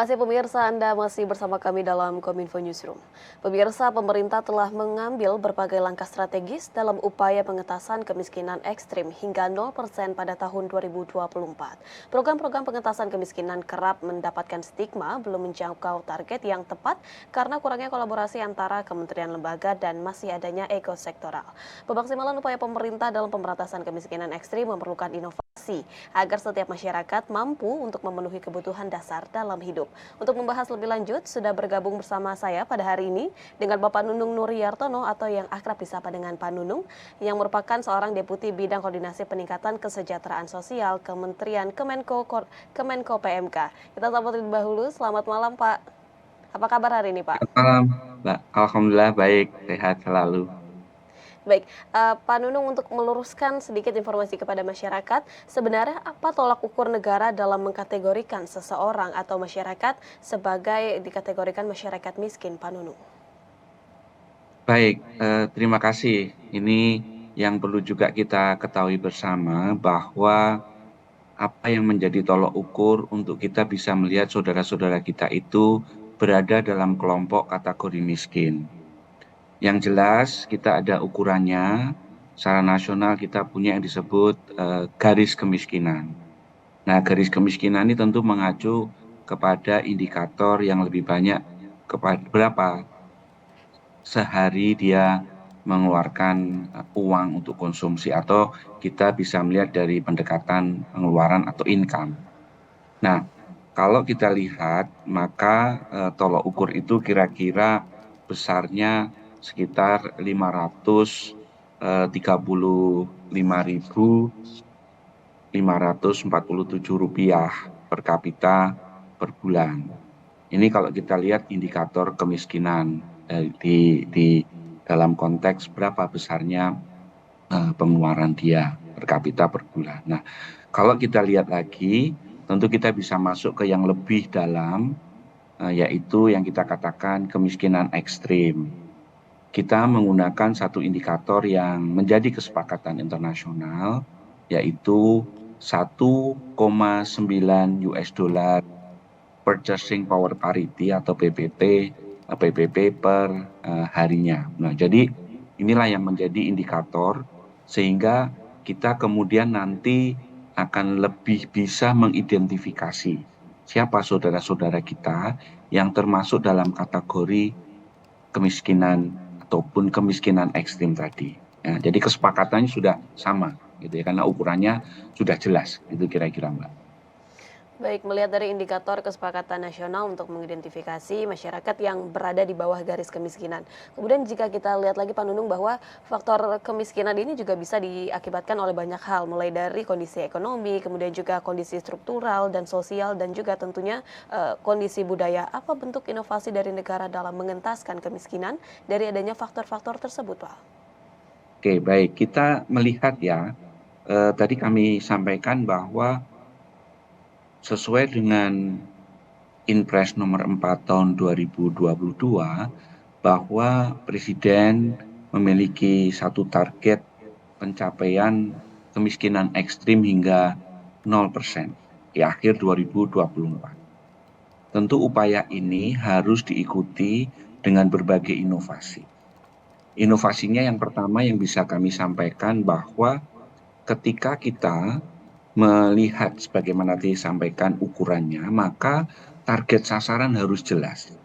kasih pemirsa, Anda masih bersama kami dalam Kominfo Newsroom. Pemirsa, pemerintah telah mengambil berbagai langkah strategis dalam upaya pengentasan kemiskinan ekstrim hingga 0% pada tahun 2024. Program-program pengentasan kemiskinan kerap mendapatkan stigma belum menjangkau target yang tepat karena kurangnya kolaborasi antara kementerian lembaga dan masih adanya ego sektoral. Pemaksimalan upaya pemerintah dalam pemberantasan kemiskinan ekstrim memerlukan inovasi agar setiap masyarakat mampu untuk memenuhi kebutuhan dasar dalam hidup. Untuk membahas lebih lanjut, sudah bergabung bersama saya pada hari ini dengan Bapak Nunung Nuryartono atau yang akrab disapa dengan Pak Nunung, yang merupakan seorang Deputi Bidang Koordinasi Peningkatan Kesejahteraan Sosial Kementerian Kemenko PMK. Kita sambut terlebih dahulu. Selamat malam, Pak. Apa kabar hari ini, Pak? Selamat malam, Mbak. Alhamdulillah baik, sehat selalu. Baik, Pak Nunung, untuk meluruskan sedikit informasi kepada masyarakat, sebenarnya apa tolak ukur negara dalam mengkategorikan seseorang atau masyarakat sebagai dikategorikan masyarakat miskin, Pak Nunung? Baik, terima kasih. Ini yang perlu juga kita ketahui bersama bahwa apa yang menjadi tolok ukur untuk kita bisa melihat saudara-saudara kita itu berada dalam kelompok kategori miskin. Yang jelas kita ada ukurannya, secara nasional kita punya yang disebut garis kemiskinan. Nah, garis kemiskinan ini tentu mengacu kepada indikator yang lebih banyak kepada berapa sehari dia mengeluarkan uang untuk konsumsi, atau kita bisa melihat dari pendekatan pengeluaran atau income. Nah, kalau kita lihat maka tolok ukur itu kira-kira besarnya sekitar 535.547 rupiah per kapita per bulan. Ini kalau kita lihat indikator kemiskinan di dalam konteks berapa besarnya pengeluaran dia per kapita per bulan. Nah, kalau kita lihat lagi, tentu kita bisa masuk ke yang lebih dalam, yaitu yang kita katakan kemiskinan ekstrim. Kita menggunakan satu indikator yang menjadi kesepakatan internasional, yaitu 1,9 US dollar Purchasing Power Parity atau PPP per harinya. Nah, jadi inilah yang menjadi indikator sehingga kita kemudian nanti akan lebih bisa mengidentifikasi siapa saudara-saudara kita yang termasuk dalam kategori kemiskinan ataupun kemiskinan ekstrim tadi. Ya, jadi kesepakatannya sudah sama, gitu ya, karena ukurannya sudah jelas, itu kira-kira, Mbak. Baik, melihat dari indikator kesepakatan nasional untuk mengidentifikasi masyarakat yang berada di bawah garis kemiskinan. Kemudian jika kita lihat lagi, Pak Nunung, bahwa faktor kemiskinan ini juga bisa diakibatkan oleh banyak hal, mulai dari kondisi ekonomi, kemudian juga kondisi struktural dan sosial, dan juga tentunya kondisi budaya. Apa bentuk inovasi dari negara dalam mengentaskan kemiskinan dari adanya faktor-faktor tersebut, Pak? Oke, baik. Kita melihat ya, tadi kami sampaikan bahwa sesuai dengan Inpres nomor 4 tahun 2022, bahwa Presiden memiliki satu target pencapaian kemiskinan ekstrim hingga 0% di akhir 2024. Tentu upaya ini harus diikuti dengan berbagai inovasi. Inovasinya yang pertama yang bisa kami sampaikan bahwa ketika kita melihat sebagaimana disampaikan ukurannya, maka target sasaran harus jelas.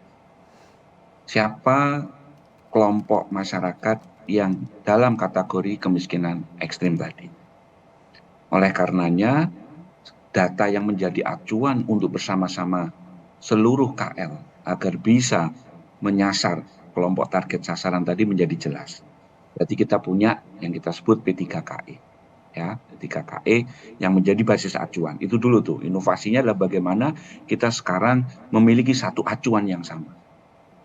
Siapa kelompok masyarakat yang dalam kategori kemiskinan ekstrim tadi. Oleh karenanya, data yang menjadi acuan untuk bersama-sama seluruh KL agar bisa menyasar kelompok target sasaran tadi menjadi jelas. Berarti kita punya yang kita sebut P3KE. Ya, P3KE yang menjadi basis acuan. Itu dulu tuh, inovasinya adalah bagaimana kita sekarang memiliki satu acuan yang sama.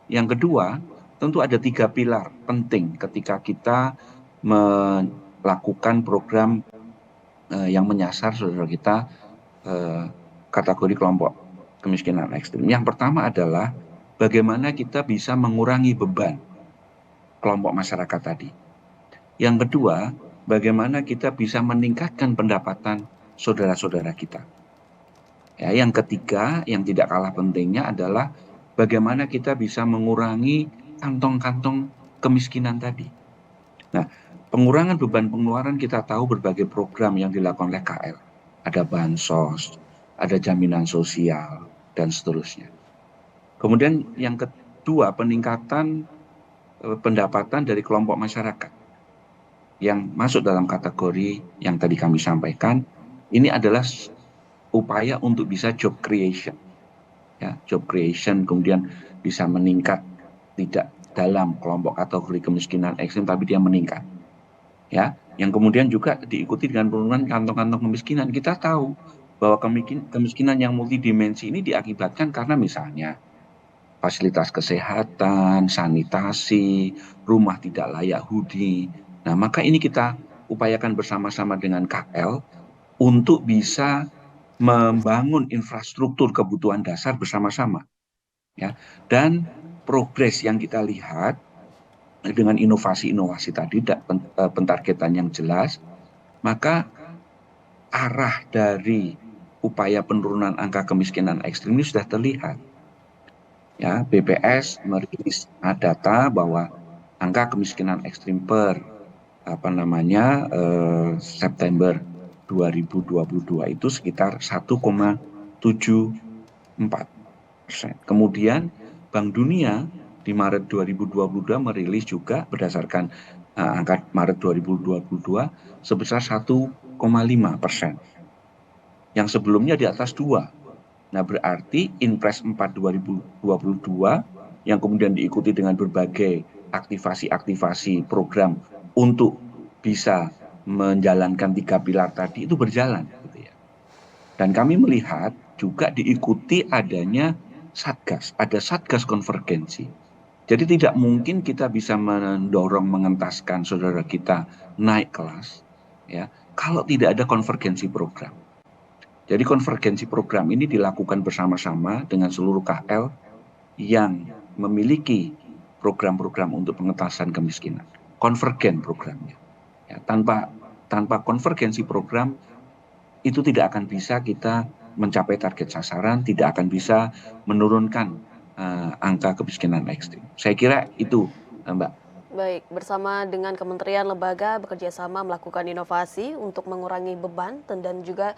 Yang kedua, tentu ada 3 pilar penting ketika kita melakukan program yang menyasar saudara kita kategori kelompok kemiskinan ekstrim. Yang pertama adalah bagaimana kita bisa mengurangi beban kelompok masyarakat tadi. Yang kedua, bagaimana kita bisa meningkatkan pendapatan saudara-saudara kita. Ya, yang ketiga, yang tidak kalah pentingnya adalah bagaimana kita bisa mengurangi kantong-kantong kemiskinan tadi. Nah, pengurangan beban pengeluaran kita tahu berbagai program yang dilakukan oleh KL. Ada bansos, ada jaminan sosial, dan seterusnya. Kemudian yang kedua, peningkatan pendapatan dari kelompok masyarakat yang masuk dalam kategori yang tadi kami sampaikan. Ini adalah upaya untuk bisa job creation. Ya, job creation kemudian bisa meningkat, tidak dalam kelompok kategori kemiskinan ekstrim, tapi dia meningkat. Ya, yang kemudian juga diikuti dengan penurunan kantong-kantong kemiskinan. Kita tahu bahwa kemiskinan yang multidimensi ini diakibatkan karena misalnya fasilitas kesehatan, sanitasi, rumah tidak layak huni. Nah, maka ini kita upayakan bersama-sama dengan KL untuk bisa membangun infrastruktur kebutuhan dasar bersama-sama. Ya, dan progres yang kita lihat dengan inovasi-inovasi tadi, pentargetan yang jelas, maka arah dari upaya penurunan angka kemiskinan ekstrim ini sudah terlihat. Ya, BPS merilis data bahwa angka kemiskinan ekstrim per September 2022 itu sekitar 1,74%. Kemudian Bank Dunia di Maret 2022 merilis juga berdasarkan angka Maret 2022 sebesar 1,5%. Yang sebelumnya di atas 2. Nah, berarti Inpres 4 2022 yang kemudian diikuti dengan berbagai aktivasi-aktivasi program untuk bisa menjalankan 3 pilar tadi itu berjalan, gitu ya. Dan kami melihat juga diikuti adanya satgas, ada satgas konvergensi. Jadi tidak mungkin kita bisa mendorong mengentaskan saudara kita naik kelas, ya, kalau tidak ada konvergensi program. Jadi konvergensi program ini dilakukan bersama-sama dengan seluruh KL yang memiliki program-program untuk pengentasan kemiskinan. Konvergen programnya. Ya, tanpa konvergensi program itu tidak akan bisa kita mencapai target sasaran, tidak akan bisa menurunkan angka kemiskinan ekstrim. Saya kira itu, Mbak. Baik, bersama dengan kementerian lembaga bekerja sama melakukan inovasi untuk mengurangi beban dan juga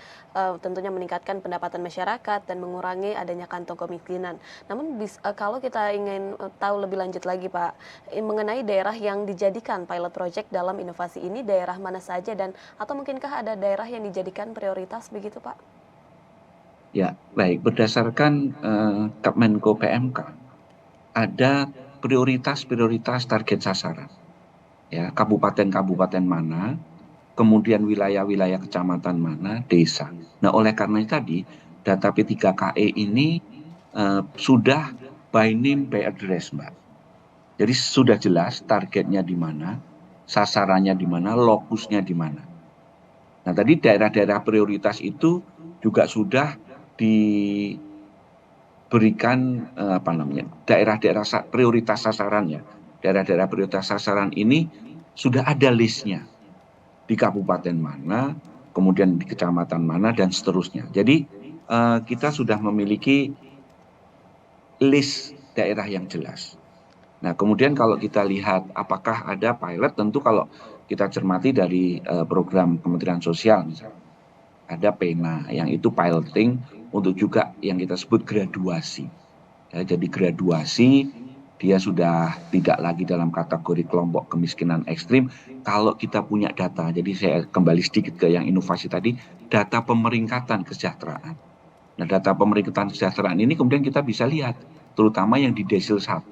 tentunya meningkatkan pendapatan masyarakat dan mengurangi adanya kantong kemiskinan. Namun kalau kita ingin tahu lebih lanjut lagi Pak, mengenai daerah yang dijadikan pilot project dalam inovasi ini, daerah mana saja dan atau mungkinkah ada daerah yang dijadikan prioritas begitu Pak? Ya, baik. Berdasarkan Kemenko PMK, ada prioritas-prioritas target sasaran. Ya, kabupaten-kabupaten mana, kemudian wilayah-wilayah kecamatan mana, desa. Nah, oleh karena itu tadi, data P3KE ini sudah by name, by address, Mbak. Jadi sudah jelas targetnya di mana, sasarannya di mana, lokusnya di mana. Nah, tadi daerah-daerah prioritas itu juga sudah diberikan daerah-daerah prioritas sasarannya. Daerah-daerah prioritas sasaran ini sudah ada listnya di kabupaten mana, kemudian di kecamatan mana, dan seterusnya. Jadi kita sudah memiliki list daerah yang jelas. Nah, kemudian kalau kita lihat apakah ada pilot, tentu kalau kita cermati dari program Kementerian Sosial misalnya, ada PENA yang itu piloting untuk juga yang kita sebut graduasi. Ya, jadi graduasi dia sudah tidak lagi dalam kategori kelompok kemiskinan ekstrim kalau kita punya data. Jadi saya kembali sedikit ke yang inovasi tadi, data pemeringkatan kesejahteraan. Nah, data pemeringkatan kesejahteraan ini kemudian kita bisa lihat, terutama yang di desil 1,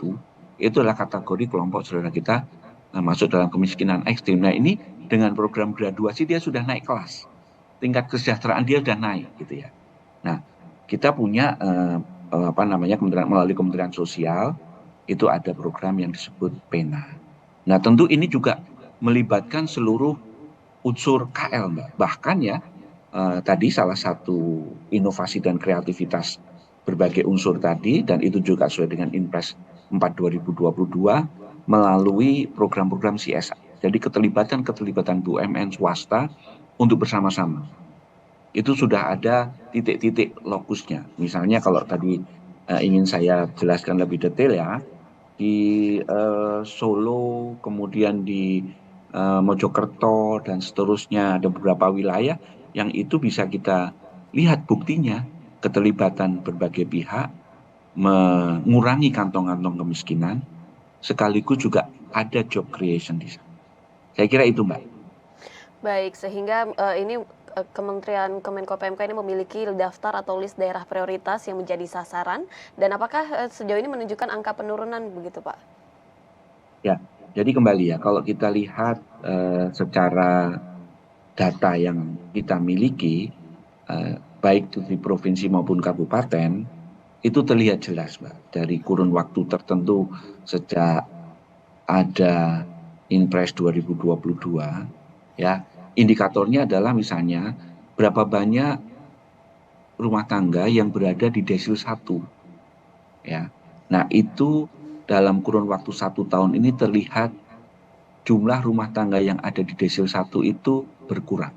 itu adalah kategori kelompok saudara kita masuk dalam kemiskinan ekstrim. Nah, ini dengan program graduasi dia sudah naik kelas. Tingkat kesejahteraan dia sudah naik, gitu ya. Nah, kita punya melalui Kementerian Sosial itu ada program yang disebut PENA. Nah, tentu ini juga melibatkan seluruh unsur KL, Mbak. Bahkan ya, tadi salah satu inovasi dan kreativitas berbagai unsur tadi, dan itu juga sesuai dengan Inpres 4 2022 melalui program-program CSR. Jadi keterlibatan BUMN swasta untuk bersama-sama. Itu sudah ada titik-titik lokusnya. Misalnya kalau tadi ingin saya jelaskan lebih detail ya, di Solo, kemudian di Mojokerto dan seterusnya ada beberapa wilayah yang itu bisa kita lihat buktinya keterlibatan berbagai pihak mengurangi kantong-kantong kemiskinan sekaligus juga ada job creation di sana. Saya kira itu, Mbak. Baik, sehingga ini Kementerian Kemenko PMK ini memiliki daftar atau list daerah prioritas yang menjadi sasaran, dan apakah sejauh ini menunjukkan angka penurunan begitu, Pak? Ya, jadi kembali ya, kalau kita lihat secara data yang kita miliki, baik itu di provinsi maupun kabupaten, itu terlihat jelas, Mbak, dari kurun waktu tertentu sejak ada Inpres 2022, ya, indikatornya adalah misalnya berapa banyak rumah tangga yang berada di desil 1, ya. Nah, itu dalam kurun waktu 1 tahun ini terlihat jumlah rumah tangga yang ada di desil 1 itu berkurang.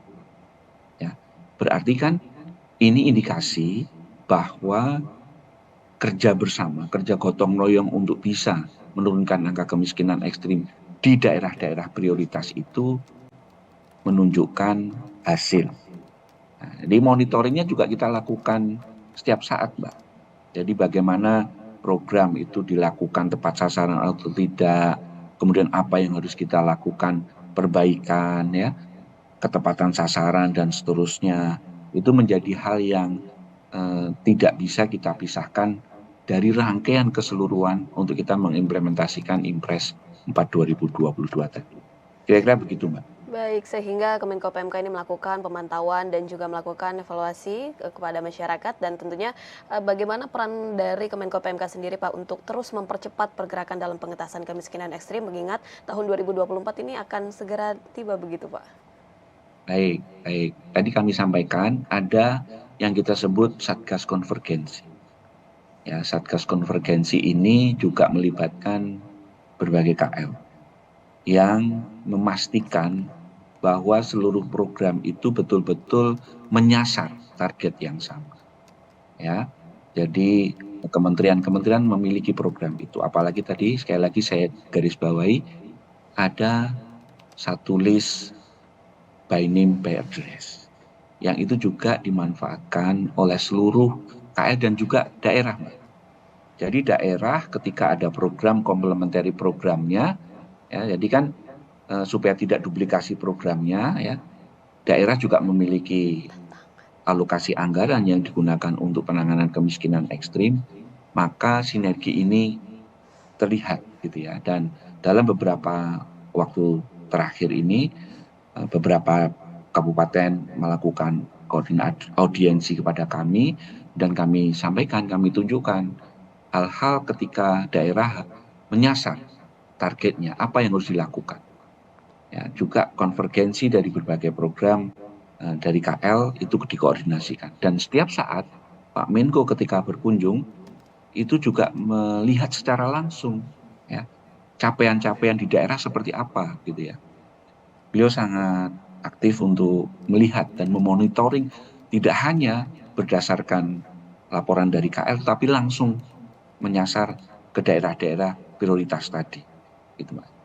Ya. Berarti kan ini indikasi bahwa kerja bersama, kerja gotong royong untuk bisa menurunkan angka kemiskinan ekstrim di daerah-daerah prioritas itu menunjukkan hasil. Nah, jadi monitoringnya juga kita lakukan setiap saat, Mbak. Jadi bagaimana program itu dilakukan tepat sasaran atau tidak, kemudian apa yang harus kita lakukan, perbaikan, ya, ketepatan sasaran dan seterusnya. Itu menjadi hal yang tidak bisa kita pisahkan dari rangkaian keseluruhan untuk kita mengimplementasikan Impres 4 2022 tadi. Kira-kira begitu, Mbak. Baik, sehingga Kemenko PMK ini melakukan pemantauan dan juga melakukan evaluasi kepada masyarakat, dan tentunya bagaimana peran dari Kemenko PMK sendiri, Pak, untuk terus mempercepat pergerakan dalam pengentasan kemiskinan ekstrim, mengingat tahun 2024 ini akan segera tiba begitu, Pak? Baik, baik. Tadi kami sampaikan ada yang kita sebut Satgas Konvergensi. Ya, Satgas Konvergensi ini juga melibatkan berbagai KL yang memastikan bahwa seluruh program itu betul-betul menyasar target yang sama. Ya, jadi kementerian-kementerian memiliki program itu. Apalagi tadi sekali lagi saya garis bawahi ada satu list by name by address yang itu juga dimanfaatkan oleh seluruh KL dan juga daerah. Jadi daerah ketika ada program komplementari programnya, ya, jadi kan supaya tidak duplikasi programnya, ya, daerah juga memiliki alokasi anggaran yang digunakan untuk penanganan kemiskinan ekstrim, maka sinergi ini terlihat gitu ya. Dan dalam beberapa waktu terakhir ini beberapa kabupaten melakukan audiensi kepada kami dan kami sampaikan, kami tunjukkan hal-hal ketika daerah menyasar targetnya, apa yang harus dilakukan. Ya, juga konvergensi dari berbagai program dari KL itu dikoordinasikan. Dan setiap saat Pak Menko ketika berkunjung itu juga melihat secara langsung, ya, capaian-capaian di daerah seperti apa gitu ya. Beliau sangat aktif untuk melihat dan memonitoring tidak hanya berdasarkan laporan dari KL, tapi langsung menyasar ke daerah-daerah prioritas tadi. Gitu, Mbak.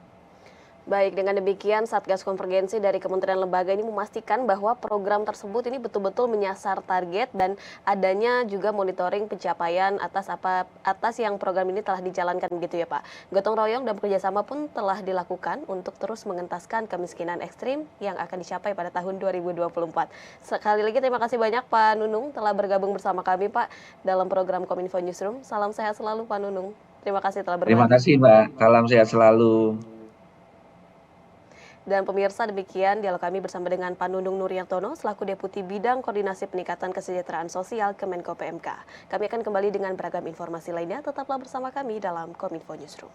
Baik, dengan demikian Satgas Konvergensi dari Kementerian Lembaga ini memastikan bahwa program tersebut ini betul-betul menyasar target, dan adanya juga monitoring pencapaian atas yang program ini telah dijalankan begitu ya, Pak. Gotong royong dan kerjasama pun telah dilakukan untuk terus mengentaskan kemiskinan ekstrim yang akan dicapai pada tahun 2024. Sekali lagi terima kasih banyak Pak Nunung telah bergabung bersama kami, Pak, dalam program Kominfo Newsroom. Salam sehat selalu Pak Nunung. Terima kasih telah Terima berbagi. kasih, Mbak. Salam sehat selalu. Dan pemirsa, demikian dialog kami bersama dengan Pak Nunung Nuriantono selaku Deputi Bidang Koordinasi Peningkatan Kesejahteraan Sosial Kemenko PMK. Kami akan kembali dengan beragam informasi lainnya. Tetaplah bersama kami dalam Kominfo Newsroom.